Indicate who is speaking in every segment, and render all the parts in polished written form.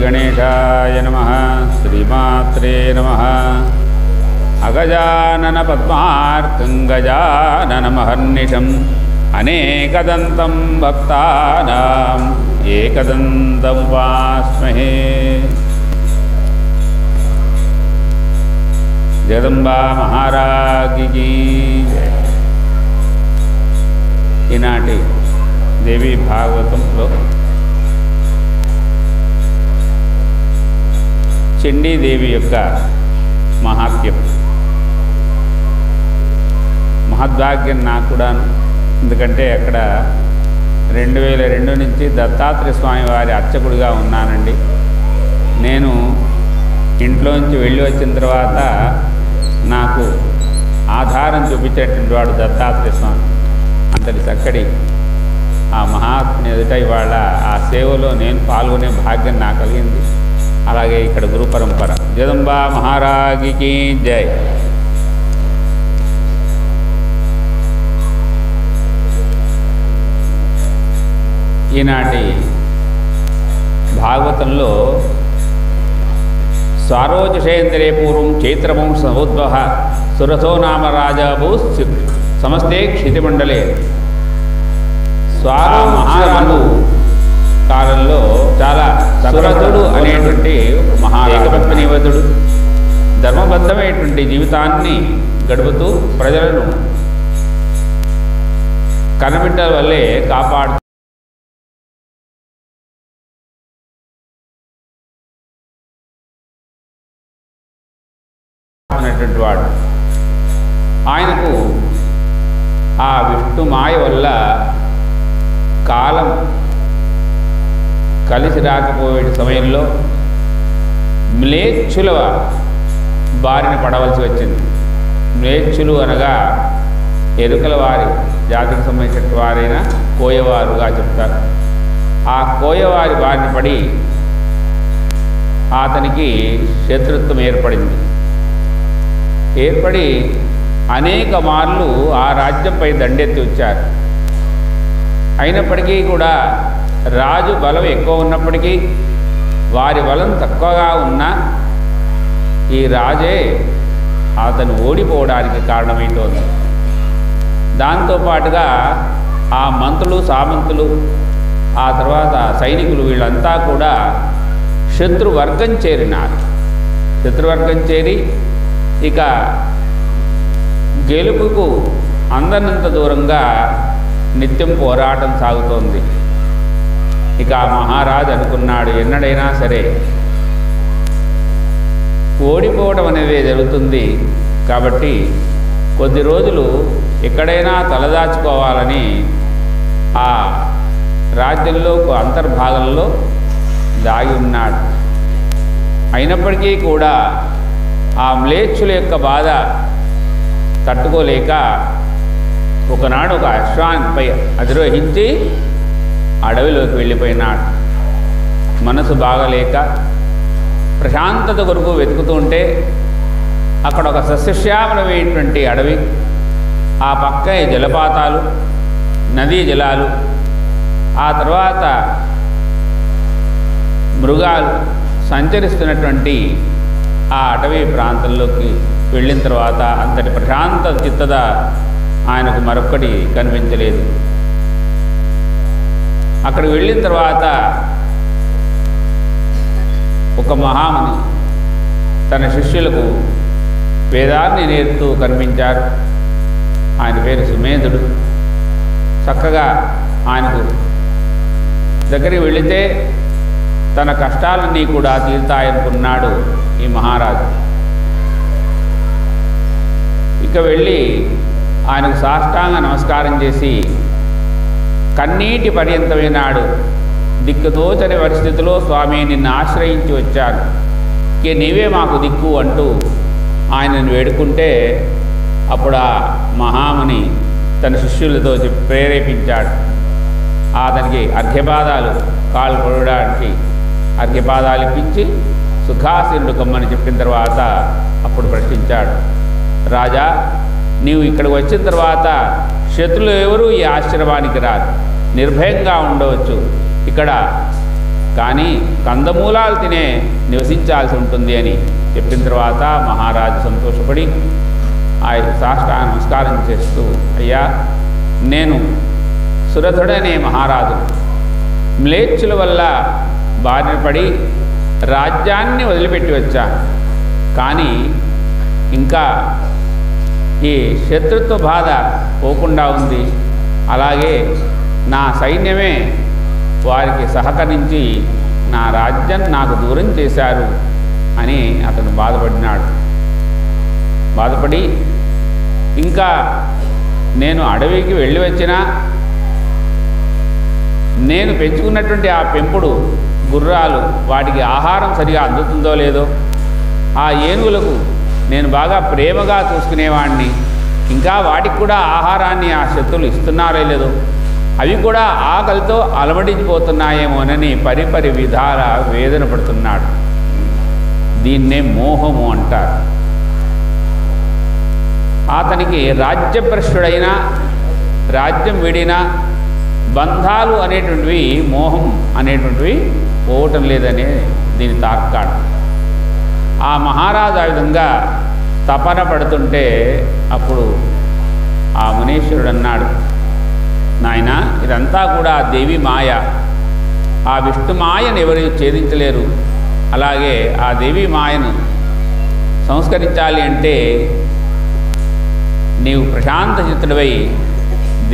Speaker 1: गणेशाय नमः। श्रीमात्रे नमः। अगजानन पद्मार्कं गजाननमहर्निशम् अनेकदन्तं भक्तानाम् एकदन्तमुपास्महे। जगदम्बा महाराज की जय। ఈనాటి దేవి భాగవతంలో చండీదేవి యొక్క మహాత్మ్యం, మహద్భాగ్యం నాకు కూడాను. ఎందుకంటే అక్కడ 2002 నుంచి దత్తాత్రేయ స్వామి వారి అర్చకుడిగా ఉన్నానండి. నేను ఇంట్లోంచి వెళ్ళి వచ్చిన తర్వాత నాకు ఆధారం చూపించేటువంటి వాడు దత్తాత్రేయ స్వామి. అంతటి చక్కటి ఆ మహాత్ముని ఎదుట ఇవాళ ఆ సేవలో నేను పాల్గొనే భాగ్యం నాకు కలిగింది. అలాగే ఇక్కడ గురు పరంపర. జగదంబా మహారాజుకి జై. ఈనాటి భాగవతంలో స్వారోజషేంద్రే పూర్వం చైత్రవంశ సముద్భవ సురథో నామ రాజాభూ సమస్తే క్షితిమండలే. స్వార మహారాజు కాలంలో చాలా సురథుడు అనేటువంటి ఏకపత్నివతుడు ధర్మబద్ధమైనటువంటి జీవితాన్ని గడుపుతూ ప్రజలను కన్నబిడ్డల వల్లే కాపాడు అనేటువంటి వాడు. ఆయనకు ఆ విష్ణు మాయ వల్ల కాలం కలిసి రాకపోయే సమయంలో మ్లేచ్ఛుల బారిన పడవలసి వచ్చింది. మ్లేచ్ఛులు అనగా ఎరుకల వారి జాతికి సంబంధించిన వారైనా కోయవారుగా చెప్తారు. ఆ కోయవారి బారిన పడి అతనికి శత్రుత్వం ఏర్పడి అనేక మార్లు ఆ రాజ్యంపై దండెత్తి వచ్చారు. అయినప్పటికీ కూడా రాజు బలం ఎక్కువ ఉన్నప్పటికీ వారి బలం తక్కువగా ఉన్నా ఈ రాజే అతను ఓడిపోవడానికి కారణమైతోంది. దాంతోపాటుగా ఆ మంత్రులు సామంతులు ఆ తర్వాత సైనికులు వీళ్ళంతా కూడా శత్రువర్గం చేరినారు. శత్రువర్గం చేరి ఇక గెలుపుకు అందనంత దూరంగా నిత్యం పోరాటం సాగుతోంది. ఇక ఆ మహారాజు అనుకున్నాడు, ఎన్నడైనా సరే ఓడిపోవడం అనేది జరుగుతుంది కాబట్టి కొద్ది రోజులు ఎక్కడైనా తలదాచుకోవాలని ఆ రాజ్యంలో అంతర్భాగంలో దాగి ఉన్నాడు. అయినప్పటికీ కూడా ఆ మ్లేచ్ఛుల యొక్క బాధ తట్టుకోలేక ఒకనాడు ఒక అశ్వాన్పై అధిరోహించి అడవిలోకి వెళ్ళిపోయినాడు. మనసు బాగలేక ప్రశాంతత కొరకు వెతుకుతుంటే అక్కడ ఒక సస్యశ్యామలమైనటువంటి అడవి, ఆ పక్క జలపాతాలు, నదీ జలాలు, ఆ తర్వాత మృగాలు సంచరిస్తున్నటువంటి ఆ అటవీ ప్రాంతంలోకి వెళ్ళిన తర్వాత అంతటి ప్రశాంత చిత్తత ఆయనకు మరొక్కటి కనిపించలేదు. అక్కడికి వెళ్ళిన తర్వాత ఒక మహాముని తన శిష్యులకు వేదాన్ని నేర్పుతూ కనిపించారు. ఆయన పేరు సుమేధుడు. చక్కగా ఆయనకు దగ్గరికి వెళితే తన కష్టాలన్నీ కూడా తీరుతాయనుకున్నాడు ఈ మహారాజు. ఇక వెళ్ళి ఆయనకు సాష్టాంగ నమస్కారం చేసి కన్నీటి పర్యంతమైనాడు. దిక్కుతోచని పరిస్థితిలో స్వామి నిన్ను ఆశ్రయించి వచ్చాను, ఇక నీవే మాకు దిక్కు అంటూ ఆయనను వేడుకుంటే అప్పుడు ఆ మహాముని తన శిష్యులతో ప్రేరేపించాడు. అతనికి అర్ఘ్యపాదాలు కాళ్ళు కొడడానికి అర్ఘ్యపాదాలు ఇప్పించి సుఖాసీనుడు కమ్మని చెప్పిన తర్వాత అప్పుడు ప్రశ్నించాడు, రాజా నీవు ఇక్కడికి వచ్చిన తర్వాత శత్రులు ఎవరు ఈ ఆశ్రమానికి రారు, నిర్భయంగా ఉండవచ్చు. ఇక్కడ కానీ కందమూలాలు తినే నివసించాల్సి ఉంటుంది అని చెప్పిన తర్వాత మహారాజు సంతోషపడి ఆ సాష్టాంగ నమస్కారం చేస్తూ, అయ్యా, నేను సురథుడనే మహారాజు మ్లేచ్చుల వల్ల బారిన పడి రాజ్యాన్ని వదిలిపెట్టి వచ్చాను. కానీ ఇంకా ఈ శత్రుత్వ బాధ పోకుండా ఉంది. అలాగే నా సైన్యమే వారికి సహకరించి నా రాజ్యం నాకు దూరం చేశారు అని అతను బాధపడినాడు. బాధపడి ఇంకా నేను అడవికి వెళ్ళి వచ్చినా నేను పెంచుకున్నటువంటి ఆ పెంపుడు గుర్రాలు వాటికి ఆహారం సరిగా అందుతుందో లేదో, ఆ ఏనుగులకు నేను బాగా ప్రేమగా చూసుకునేవాడిని, ఇంకా వాటికి కూడా ఆహారాన్ని ఆ శత్రువులు ఇస్తున్నారో లేదో, అవి కూడా ఆకలితో అలమటించిపోతున్నాయేమోనని పరిపరి విధాల వేదన పడుతున్నాడు. దీన్నే మోహము అంటారు. అతనికి రాజ్యభ్రష్టుడైన, రాజ్యం విడిన, బంధాలు అనేటువంటివి, మోహం అనేటువంటివి పోవటం లేదనే దీని తార్కాణం. ఆ మహారాజు ఆ విధంగా తపన పడుతుంటే అప్పుడు ఆ మునీశ్వరుడు అన్నాడు, నాయన, ఇదంతా కూడా దేవి మాయ. ఆ విష్ణు మాయను ఎవరు ఛేదించలేరు. అలాగే ఆ దేవి మాయను సంస్కరించాలి అంటే నీవు ప్రశాంత చిత్తుడివై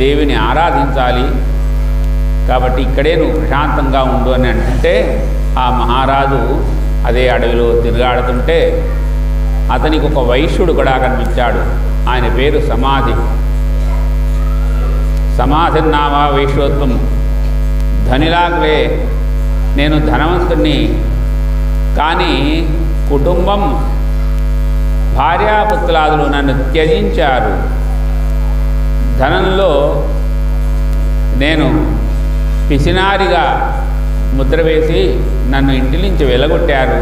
Speaker 1: దేవిని ఆరాధించాలి. కాబట్టి ఇక్కడే నువ్వు ప్రశాంతంగా ఉండు అని అంటుంటే ఆ మహారాజు అదే అడవిలో తిరుగాడుతుంటే అతనికి ఒక వైశ్యుడు కూడా కనిపించాడు. ఆయన పేరు సమాధి. సమాధిన్నామా వైశ్యోత్వం, ధనిలాగ్లే, నేను ధనవంతుణ్ణి, కానీ కుటుంబం భార్యాపుత్రులాదులు నన్ను త్యజించారు. ధనంలో నేను పిసినారిగా ముద్ర వేసి నన్ను ఇంటి నుంచి వెలగొట్టారు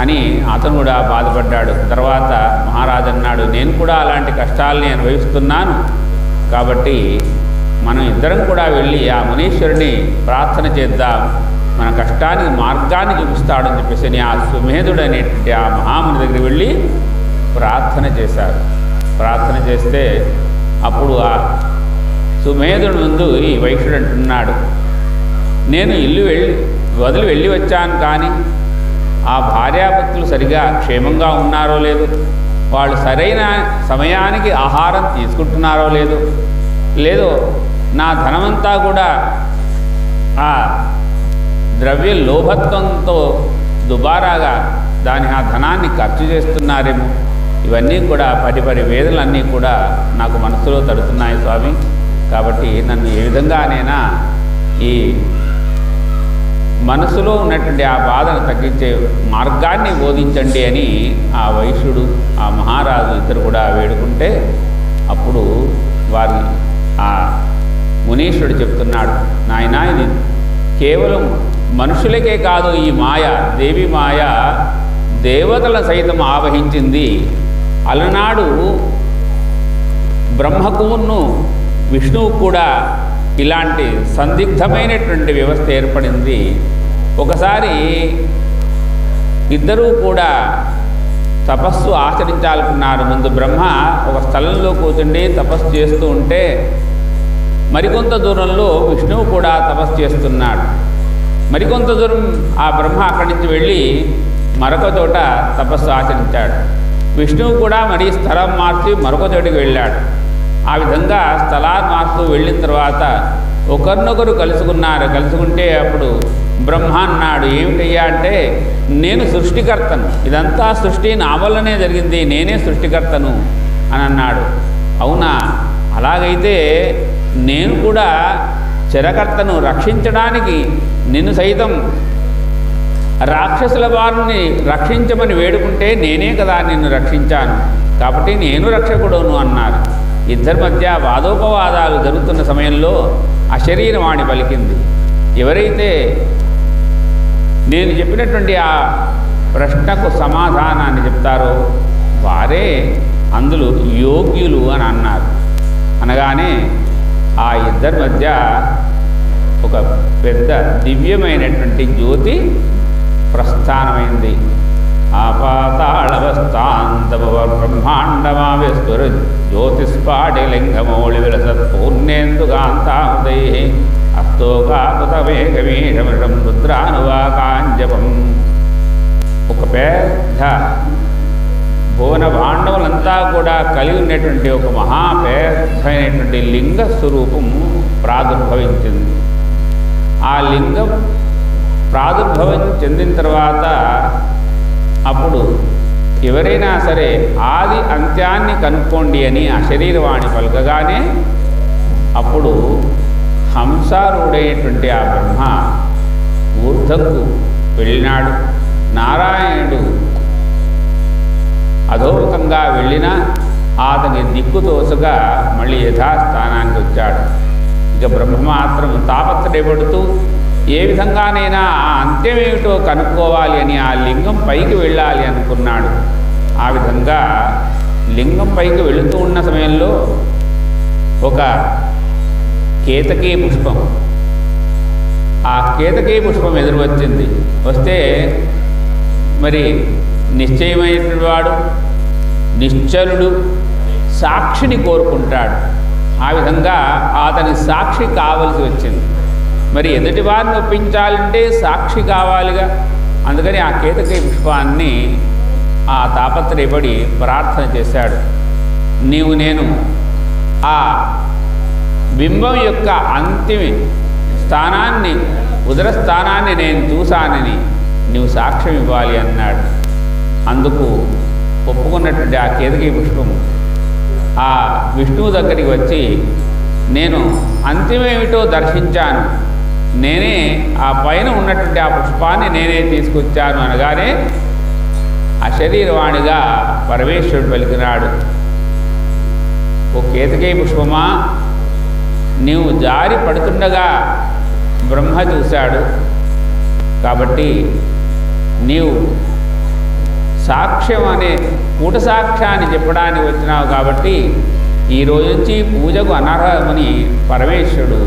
Speaker 1: అని అతను కూడా బాధపడ్డాడు. తర్వాత మహారాజు అన్నాడు, నేను కూడా అలాంటి కష్టాలని అనుభవిస్తున్నాను, కాబట్టి మనం ఇద్దరం కూడా వెళ్ళి ఆ మునీశ్వరుని ప్రార్థన చేద్దాం, మన కష్టానికి మార్గాన్ని చూపిస్తాడని చెప్పేసి ఆ సుమేధుడు అనేటువంటి ఆ మహాముని దగ్గరికి వెళ్ళి ప్రార్థన చేశారు. ప్రార్థన చేస్తే అప్పుడు ఆ సుమేధుడి ముందు ఈ వైశ్యుడు అంటున్నాడు, నేను ఇల్లు వదిలి వెళ్ళి వచ్చాను, కానీ ఆ భార్యాపుత్రులు సరిగా క్షేమంగా ఉన్నారో లేదు, వాళ్ళు సరైన సమయానికి ఆహారం తీసుకుంటున్నారో లేదో నా ధనమంతా కూడా ఆ ద్రవ్య లోభత్వంతో దుబారాగా ఆ ధనాన్ని ఖర్చు చేస్తున్నారేమో, ఇవన్నీ కూడా పరిపరి వేదనలన్నీ కూడా నాకు మనసులో తడుతున్నాయి స్వామి. కాబట్టి నన్ను ఏ విధంగానైనా ఈ మనసులో ఉన్నటువంటి ఆ బాధను తగ్గించే మార్గాన్ని బోధించండి అని ఆ వైశ్యుడు, ఆ మహారాజు ఇద్దరు కూడా వేడుకుంటే అప్పుడు వారి ఆ మునీశ్వరుడు చెప్తున్నాడు, నాయనా, ఇది కేవలం మనుషులకే కాదు, ఈ మాయ, దేవి మాయ దేవతల సైతం ఆవహించింది. అలనాడు బ్రహ్మకును విష్ణువు కూడా ఇలాంటి సందిగ్ధమైనటువంటి వ్యవస్థ ఏర్పడింది. ఒకసారి ఇద్దరూ కూడా తపస్సు ఆచరించాలనుకున్నారు. ముందు బ్రహ్మ ఒక స్థలంలో కూర్చుండి తపస్సు చేస్తూ ఉంటే మరికొంత దూరంలో విష్ణువు కూడా తపస్సు చేస్తున్నాడు. మరికొంత దూరం ఆ బ్రహ్మ అక్కడి నుంచి వెళ్ళి మరొక చోట తపస్సు ఆచరించాడు. విష్ణువు కూడా మరి స్థలం మార్చి మరొక చోటికి వెళ్ళాడు. ఆ విధంగా స్థలాన్ని మార్చుతూ వెళ్ళిన తర్వాత ఒకరినొకరు కలుసుకుంటే అప్పుడు బ్రహ్మ అన్నాడు, ఏమిటయ్యా అంటే, నేను సృష్టికర్తను, ఇదంతా సృష్టి నా వల్లనే జరిగింది, నేనే సృష్టికర్తను అని అన్నాడు. అవునా, అలాగైతే నేను కూడా చరకర్తను, రక్షించడానికి నిన్ను సైతం రాక్షసుల వారిని రక్షించమని వేడుకుంటే నేనే కదా నిన్ను రక్షించాను, కాబట్టి నేను రక్షకుడును అన్నారు. ఇద్దరి మధ్య వాదోపవాదాలు జరుగుతున్న సమయంలో అశరీరవాణి పలికింది. ఎవరైతే నేను చెప్పినటువంటి ఆ ప్రశ్నకు సమాధానాన్ని చెప్తారో వారే అందులో యోగ్యులు అని అన్నారు. అనగానే ఆ ఇద్దరి మధ్య ఒక పెద్ద దివ్యమైనటువంటి జ్యోతి ప్రస్థానమైంది. ఆపాతాళవస్థాంతవ బ్రహ్మాండమావిస్ఫుర జ్యోతిస్ఫాటిలింగమౌళి విలసత్పూర్ణేందుకాంతాముదై అస్తోకాపుతమేకమీషమిషం రుద్రానువాకాంజపం. ఒక పెద్ద భువన భాండవులంతా కూడా కలిగి ఉన్నటువంటి ఒక మహాపేదమైనటువంటి లింగ స్వరూపం ప్రాదుర్భవించింది. ఆ లింగం ప్రాదుర్భవం చెందిన తర్వాత అప్పుడు ఎవరైనా సరే ఆది అంత్యాన్ని కనుక్కోండి అని అశరీరవాణి పలకగానే అప్పుడు హంసారూఢైనటువంటి ఆ బ్రహ్మ ఊర్ధకు వెళ్ళినాడు. నారాయణుడు అధోముఖంగా వెళ్ళినా అతని దిక్కుతోసగా మళ్ళీ యథాస్థానానికి వచ్చాడు. ఇక బ్రహ్మ మాత్రం తాపత్రయపడుతూ ఏ విధంగానైనా ఆ అంత్యమేమిటో కనుక్కోవాలి అని ఆ లింగం పైకి వెళ్ళాలి అనుకున్నాడు. ఆ విధంగా లింగం పైకి వెళుతూ ఉన్న సమయంలో ఒక కేతకీ పుష్పం, ఆ కేతకీ పుష్పం ఎదురు వచ్చింది. వస్తే మరి నిశ్చయమైనటువంటి వాడు నిశ్చలుడు సాక్షిని కోరుకుంటాడు. ఆ విధంగా అతని సాక్షి కావలసి వచ్చింది. మరి ఎదుటి వారిని ఒప్పించాలంటే సాక్షి కావాలిగా. అందుకని ఆ కేతకీ పుష్పాన్ని ఆ తాపత్రయపడి ప్రార్థన చేశాడు. నేను ఆ బింబం యొక్క అంతిమ స్థానాన్ని, ఉదర స్థానాన్ని నేను చూశానని నీవు సాక్ష్యం ఇవ్వాలి అన్నాడు. అందుకు ఒప్పుకున్నటువంటి ఆ కేతకీ పుష్పం ఆ విష్ణువు దగ్గరికి వచ్చి నేను అంతిమేమిటో దర్శించాను, నేనే ఆ పైన ఉన్నటువంటి ఆ పుష్పాన్ని నేనే తీసుకొచ్చాను అనగానే అశరీరవాణిగా పరమేశ్వరుడు పలికినాడు, ఓ కేతకీ పుష్పమా, నీవు జారి పడుతుండగా బ్రహ్మ చూశాడు. కాబట్టి నీవు సాక్ష్యం అనే కూట సాక్ష్యాన్ని చెప్పడానికి వచ్చినావు. కాబట్టి ఈరోజు నుంచి పూజకు అనర్హమని పరమేశ్వరుడు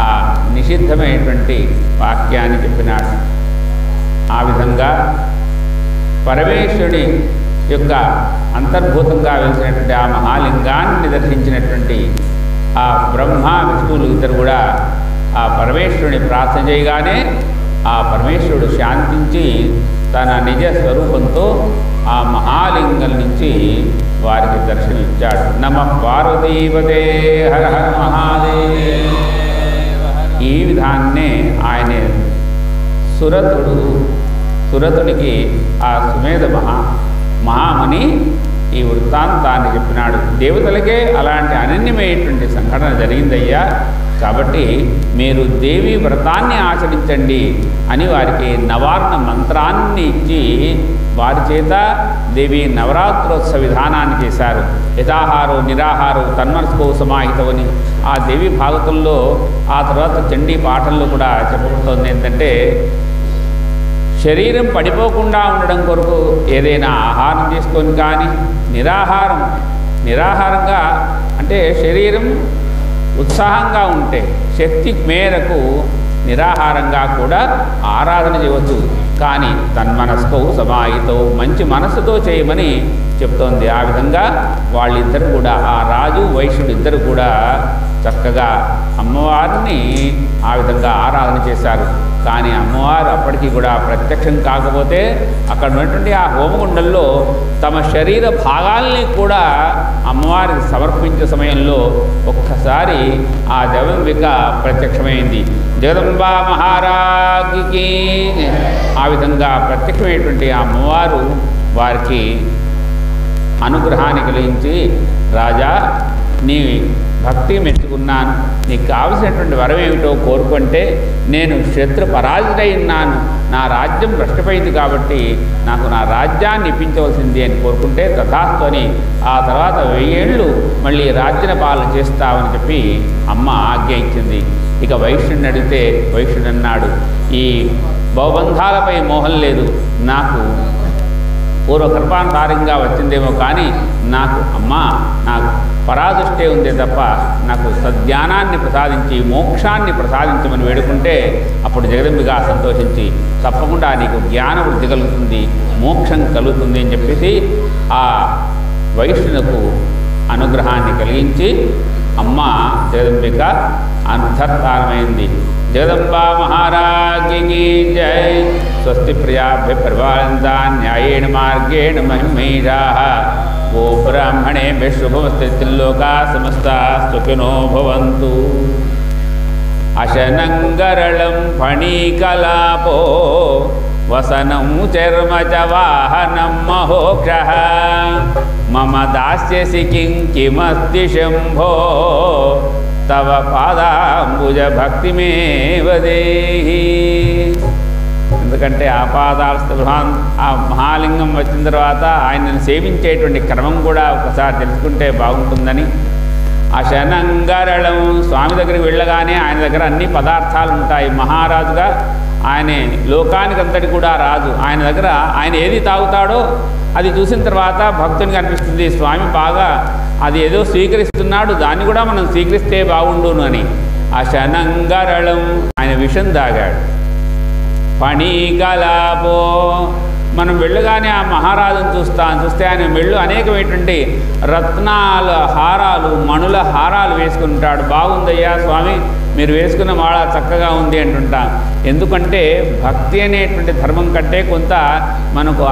Speaker 1: ఆ నిషిద్ధమైనటువంటి వాక్యాన్ని చెప్పినాడు. ఆ విధంగా పరమేశ్వరుడి యొక్క అంతర్భూతంగా వెలిసినటువంటి ఆ మహాలింగాన్ని దర్శించినటువంటి ఆ బ్రహ్మ విష్ణువులు ఇద్దరు కూడా ఆ పరమేశ్వరుని ప్రార్థన చేయగానే ఆ పరమేశ్వరుడు శాంతించి తన నిజ స్వరూపంతో ఆ మహాలింగం నుంచి వారికి దర్శనమిచ్చాడు. నమః పార్వతీపతే హర హర మహాదేవ. ఈ విధాన్నే ఆయన సురతునికి ఆ సుమేధ మహాముని ఈ వృత్తాంతాన్ని చెప్పినాడు. దేవతలకే అలాంటి అనన్యమైనటువంటి సంఘటన జరిగిందయ్యా, కాబట్టి మీరు దేవి వ్రతాన్ని ఆచరించండి అని వారికి నవార్ణ మంత్రాన్ని ఇచ్చి వారి చేత దేవి నవరాత్రోత్సవ విధానాన్ని చేశారు. యథాహారో నిరాహారో తన్మనస్కో సమాహితమని ఆ దేవి భాగవతంలో ఆ తర్వాత చండీ పాఠంలో కూడా చెప్పబడుతోంది. ఏంటంటే శరీరం పడిపోకుండా ఉండడం కొరకు ఏదైనా ఆహారం చేసుకొని కానీ నిరాహారంగా అంటే శరీరం ఉత్సాహంగా ఉంటే శక్తి మేరకు నిరాహారంగా కూడా ఆరాధన చేయవచ్చు. కానీ తన్మనస్కో సమాహితో మంచి మనస్సుతో చేయమని చెప్తోంది. ఆ విధంగా వాళ్ళిద్దరు కూడా ఆ రాజు వైశ్యుడు ఇద్దరు కూడా చక్కగా అమ్మవారిని ఆ విధంగా ఆరాధన చేశారు. కానీ అమ్మవారు అప్పటికీ కూడా ప్రత్యక్షం కాకపోతే అక్కడ ఉన్నటువంటి ఆ హోమగుండంలో తమ శరీర భాగాల్ని కూడా అమ్మవారికి సమర్పించే సమయంలో ఒక్కసారి ఆ జగదంబిక ప్రత్యక్షమైంది. జగదంబా మహారాజ్కి ఆ విధంగా ప్రత్యక్షమైనటువంటి ఆ అమ్మవారు వారికి అనుగ్రహాన్ని కలిగించి, రాజా నీ భక్తి మెచ్చుకున్నాను, నీకు కావలసినటువంటి వరం ఏమిటో కోరుకుంటే నేను శత్రు పరాజితై ఉన్నాను, నా రాజ్యం భ్రష్టపోయింది కాబట్టి నాకు నా రాజ్యాన్ని ఇప్పించవలసింది అని కోరుకుంటే తథాస్తు అని ఆ తర్వాత 1000 ఏళ్ళు మళ్ళీ రాజ్య పాలన చేస్తామని చెప్పి అమ్మ ఆజ్ఞ ఇచ్చింది. ఇక వైశ్యుడిని అడిగితే వైశ్యుడు అన్నాడు, ఈ భవబంధాలపై మోహం లేదు, నాకు పూర్వకృపానుసారంగా వచ్చిందేమో కానీ నాకు అమ్మా నాకు పరాదృష్టే ఉందే తప్ప నాకు సద్జ్ఞానాన్ని ప్రసాదించి మోక్షాన్ని ప్రసాదించమని వేడుకుంటే అప్పుడు జగదంబిగా సంతోషించి తప్పకుండా నీకు జ్ఞాన వృద్ధి కలుగుతుంది, మోక్షం కలుగుతుంది అని చెప్పేసి ఆ వైష్ణునకు అనుగ్రహాన్ని కలిగించి అమ్మ జగదంబిక అంతర్ధానమైంది. జగదంబా మహారాజ్ఞి జై. స్వస్తి ప్రియాభ్య పరిపాలయంతా న్యాయేణ మార్గేణ మహిమీషాః. ఓ బ్రాహ్మణేభ్యః శుభమస్తు. త్రిలోకాః సమస్తాః సుఖినో భవంతు. అశనంగరళం ఫణీకలాపో వసనం చర్మ చ వాహనం మహోక్షః. మమ దాస్యసి కిం కిమస్తి శంభో తవ పాదాంబుజ భక్తిమేవ దేహి. ఎందుకంటే ఆ పాదాల ఆ మహాలింగం వచ్చిన తర్వాత ఆయనను సేవించేటువంటి క్రమం కూడా ఒకసారి తెలుసుకుంటే బాగుంటుందని. అశనంగరళం స్వామి దగ్గరికి వెళ్ళగానే ఆయన దగ్గర అన్ని పదార్థాలు ఉంటాయి. మహారాజుగా ఆయన లోకానికంతటి కూడా రాజు. ఆయన దగ్గర ఆయన ఏది తాగుతాడో అది చూసిన తర్వాత భక్తునికి అనిపిస్తుంది స్వామి బాగా అది ఏదో స్వీకరిస్తున్నాడు, దాన్ని కూడా మనం స్వీకరిస్తే బాగుండును అని. అశనంగరళం ఆయన విషం తాగాడు. ఫణీకలాపో మనం వెళ్ళగానే ఆ మహారాజును చూస్తే ఆయన మెళ్ళు అనేకమైనటువంటి రత్నాల హారాలు మణుల హారాలు వేసుకుంటాడు. బాగుందయ్యా స్వామి మీరు వేసుకున్న మాల చక్కగా ఉంది అంటుంటాం. ఎందుకంటే భక్తి అనేటువంటి ధర్మం కంటే కొంత మనకు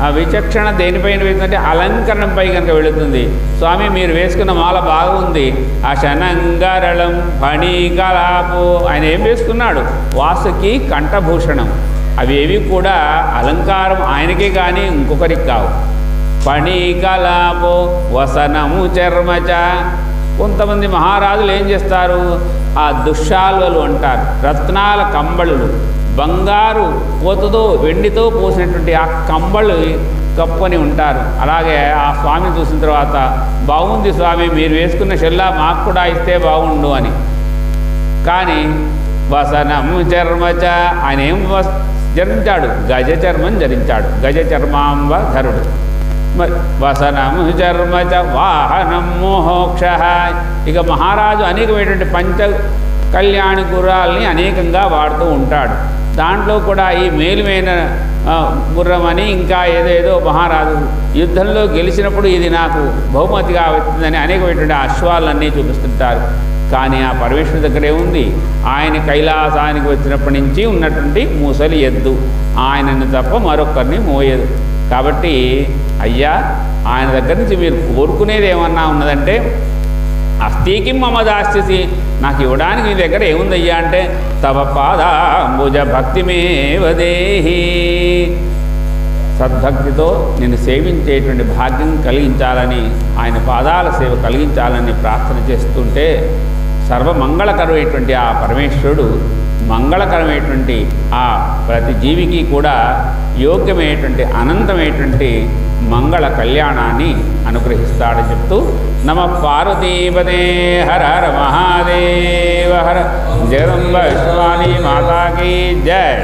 Speaker 1: ఆ విచక్షణ దేనిపైన వెళ్తుందంటే అలంకరణపై కనుక వెళుతుంది. స్వామి మీరు వేసుకున్న మాల బాగుంది. ఆ శనంగరళం ఫణీకలాపు ఆయన ఏం వేసుకున్నాడు? వాసుకి కంఠభూషణం. అవి ఏవి కూడా అలంకారం ఆయనకే కానీ ఇంకొకరికి కావు. ఫణీకలాపో వసనము చర్మచ. కొంతమంది మహారాజులు ఏం చేస్తారు? ఆ దుశ్శాల్వలు అంటారు, రత్నాల కంబళులు, బంగారు పోతుతో వెండితో పోసినటువంటి ఆ కంబళ్ళు కప్పుకొని ఉంటారు. అలాగే ఆ స్వామిని చూసిన తర్వాత బాగుంది స్వామి మీరు వేసుకున్న షెల్లా మాకు కూడా ఇస్తే బాగుండు అని. కానీ వసనము చర్మచ ఆయన ఏం ధరించాడు? గజ చర్మం ధరించాడు. గజ చర్మాంబ ధరుడు. వసనము చర్మచ వాహనం మోక్ష. ఇక మహారాజు అనేకమైనటువంటి పంచ కళ్యాణ గుర్రాలని అనేకంగా వాడుతూ ఉంటాడు. దాంట్లో కూడా ఈ మేలుమైన గుర్రం అని ఇంకా ఏదేదో మహారాజు యుద్ధంలో గెలిచినప్పుడు ఇది నాకు బహుమతిగా వచ్చిందని అనేకమైనటువంటి అశ్వాలన్నీ చూపిస్తుంటారు. కానీ ఆ పరమేశ్వరుడి దగ్గర ఏముంది? ఆయన కైలాసానికి వచ్చినప్పటి నుంచి ఉన్నటువంటి ముసలి ఎద్దు, ఆయనను తప్ప మరొకరిని మోయదు. కాబట్టి అయ్యా ఆయన దగ్గర నుంచి మీరు కోరుకునేది ఏమన్నా ఉన్నదంటే అస్థికి మమ దాస్యసి, నాకు ఇవ్వడానికి మీ దగ్గర ఏముందయ్యా అంటే తవ పాదాంబుజ భక్తిమేవ దేహి. సద్భక్తితో నేను సేవించేటువంటి భాగ్యం కలిగించాలని ఆయన పాదాల సేవ కలిగించాలని ప్రార్థన చేస్తుంటే సర్వమంగళకరమైనటువంటి ఆ పరమేశ్వరుడు మంగళకరమైనటువంటి ఆ ప్రతి జీవికి కూడా యోగ్యమైనటువంటి అనంతమైనటువంటి మంగళ కళ్యాణాన్ని అనుగ్రహిస్తాడని చెప్తూ నమ పార్వతీపదే హర హర మహాదేవ హర. జగదంబ విశ్వవాణి మాతాకి జయ.